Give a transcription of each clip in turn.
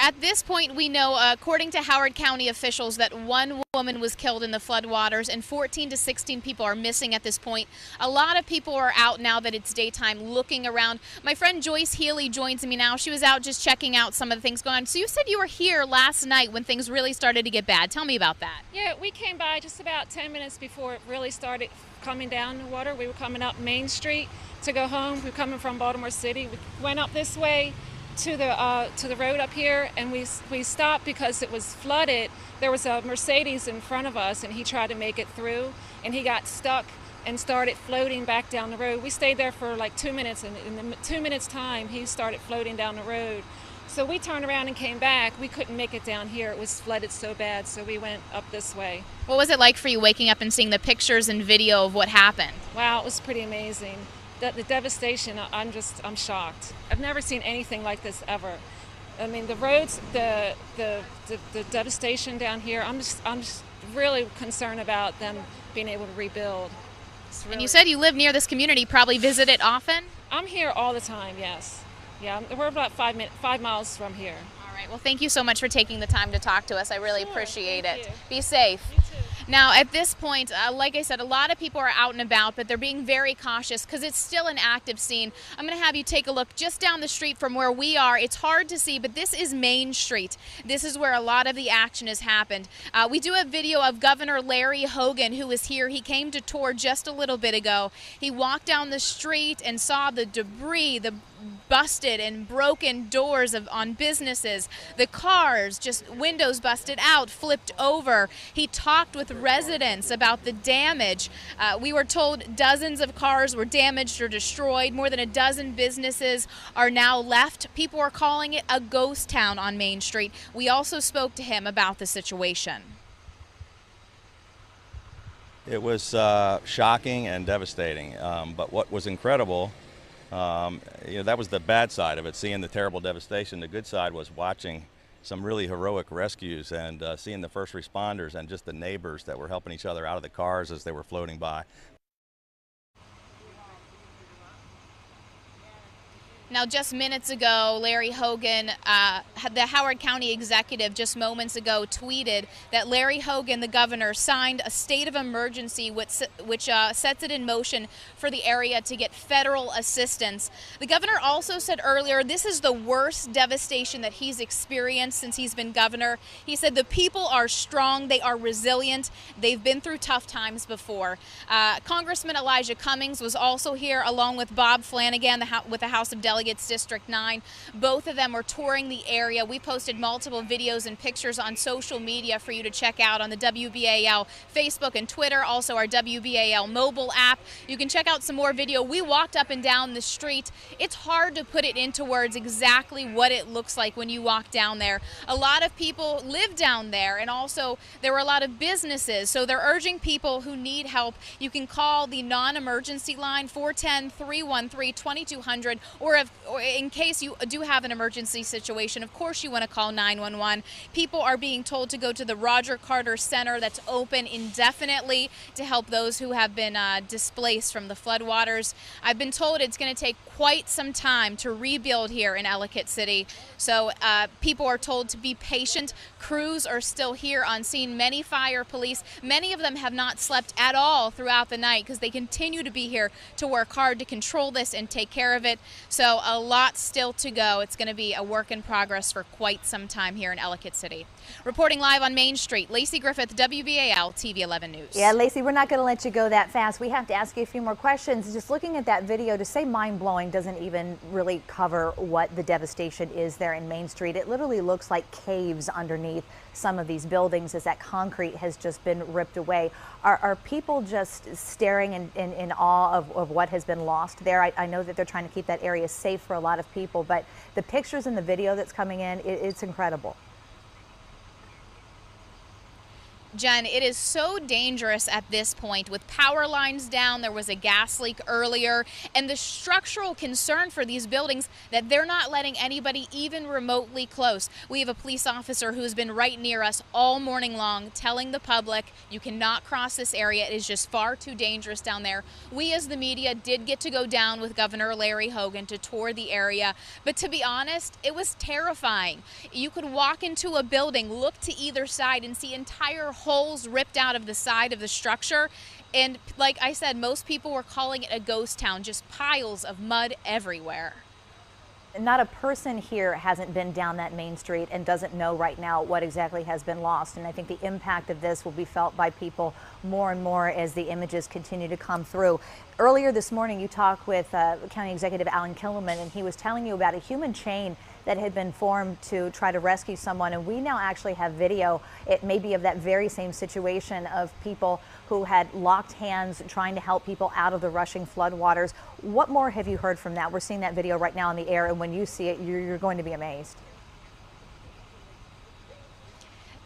At this point, we know, according to Howard County officials, that one woman was killed in the floodwaters and 14 to 16 people are missing at this point. A lot of people are out now that it's daytime looking around. My friend Joyce Healy joins me now. She was out just checking out some of the things going on. So you said you were here last night when things really started to get bad. Tell me about that. Yeah, we came by just about 10 minutes before it really started coming down the water. We were coming up Main Street to go home. We were coming from Baltimore City. We went up this way to the road up here, and we stopped because it was flooded. There was a Mercedes in front of us, and he tried to make it through, and he got stuck and started floating back down the road. We stayed there for like 2 minutes, and in the 2 minutes time, he started floating down the road. So we turned around and came back. We couldn't make it down here. It was flooded so bad, so we went up this way. What was it like for you waking up and seeing the pictures and video of what happened? Wow, it was pretty amazing. The devastation, I'm shocked. I've never seen anything like this ever. I mean, the roads, the devastation down here, I'm just really concerned about them being able to rebuild. Really... And you said you live near this community, probably visit it often? I'm here all the time, yes. Yeah, we're about 5 miles from here. All right, well, thank you so much for taking the time to talk to us. I really appreciate it. You. Be safe. You too. Now, at this point, like I said, a lot of people are out and about, but they're being very cautious because it's still an active scene. I'm going to have you take a look just down the street from where we are. It's hard to see, but this is Main Street. This is where a lot of the action has happened. We do have video of Governor Larry Hogan, who is here. He came to tour just a little bit ago. He walked down the street and saw the debris, the busted and broken doors on businesses, the cars, just windows busted out, flipped over. He talked with residents about the damage. We were told dozens of cars were damaged or destroyed. More than a dozen businesses are now left. People are calling it a ghost town on Main Street. We also spoke to him about the situation. It was shocking and devastating, but what was incredible, that was the bad side of it, seeing the terrible devastation. The good side was watching some really heroic rescues and seeing the first responders and just the neighbors that were helping each other out of the cars as they were floating by. Now, just minutes ago, Larry Hogan, the Howard County executive, just moments ago tweeted that Larry Hogan, the governor, signed a state of emergency which sets it in motion for the area to get federal assistance. The governor also said earlier this is the worst devastation that he's experienced since he's been governor. He said the people are strong, they are resilient, they've been through tough times before. Congressman Elijah Cummings was also here along with Bob Flanagan with the House of Delegates District 9. Both of them were touring the area. We posted multiple videos and pictures on social media for you to check out on the WBAL Facebook and Twitter, also our WBAL mobile app. You can check out some more video. We walked up and down the street. It's hard to put it into words exactly what it looks like when you walk down there. A lot of people live down there, and also there were a lot of businesses, so they're urging people who need help. You can call the non-emergency line 410-313-2200, or in case you do have an emergency situation, of course you want to call 911. People are being told to go to the Roger Carter Center that's open indefinitely to help those who have been displaced from the floodwaters. I've been told it's going to take quite some time to rebuild here in Ellicott City, so people are told to be patient. Crews are still here on scene. Many fire police, many of them have not slept at all throughout the night because they continue to be here to work hard to control this and take care of it. So a lot still to go. It's going to be a work in progress for quite some time here in Ellicott City. Reporting live on Main Street, Lacey Griffith, WBAL TV 11 News. Yeah, Lacey, we're not going to let you go that fast. We have to ask you a few more questions. Just looking at that video, to say mind-blowing doesn't even really cover what the devastation is there in Main Street. It literally looks like caves underneath some of these buildings as that concrete has just been ripped away. Are people just staring in awe of what has been lost there? I know that they're trying to keep that area safe for a lot of people, but the pictures and the video that's coming in, it's incredible. Jen, it is so dangerous at this point with power lines down. There was a gas leak earlier, and the structural concern for these buildings that they're not letting anybody even remotely close. We have a police officer who's been right near us all morning long telling the public you cannot cross this area. It is just far too dangerous down there. We as the media did get to go down with Governor Larry Hogan to tour the area, but to be honest, it was terrifying. You could walk into a building, look to either side, and see entire holes ripped out of the side of the structure. And like I said, most people were calling it a ghost town, just piles of mud everywhere. Not a person here hasn't been down that main street and doesn't know right now what exactly has been lost. And I think the impact of this will be felt by people more and more as the images continue to come through. Earlier this morning, you talked with County Executive Alan Killerman, and he was telling you about a human chain that had been formed to try to rescue someone. And we now actually have video, it may be of that very same situation, of people who had locked hands trying to help people out of the rushing floodwaters. What more have you heard from that? We're seeing that video right now in the air, and when you see it, you're going to be amazed.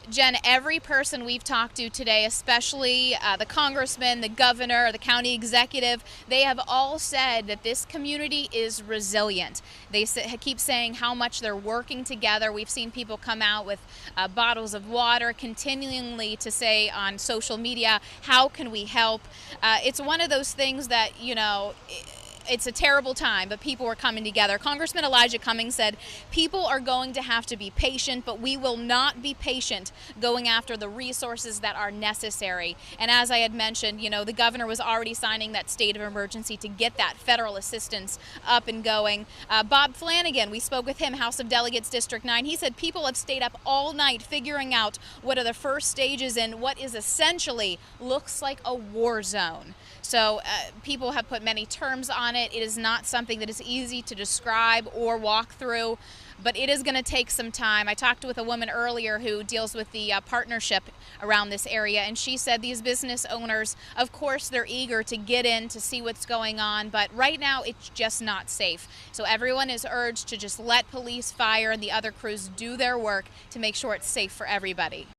Jen, every person we've talked to today, especially the congressman, the governor, the county executive, they have all said that this community is resilient. They keep saying how much they're working together. We've seen people come out with bottles of water, continually to say on social media, how can we help? It's one of those things that, you know, it's a terrible time, but people are coming together. Congressman Elijah Cummings said, people are going to have to be patient, but we will not be patient going after the resources that are necessary. And as I had mentioned, you know, the governor was already signing that state of emergency to get that federal assistance up and going. Bob Flanagan, we spoke with him, House of Delegates District 9. He said people have stayed up all night figuring out what are the first stages in what is essentially looks like a war zone. So people have put many terms on it. It is not something that is easy to describe or walk through, but it is going to take some time. I talked with a woman earlier who deals with the partnership around this area, and she said these business owners, of course, they're eager to get in to see what's going on, but right now it's just not safe. So everyone is urged to just let police, fire, and the other crews do their work to make sure it's safe for everybody.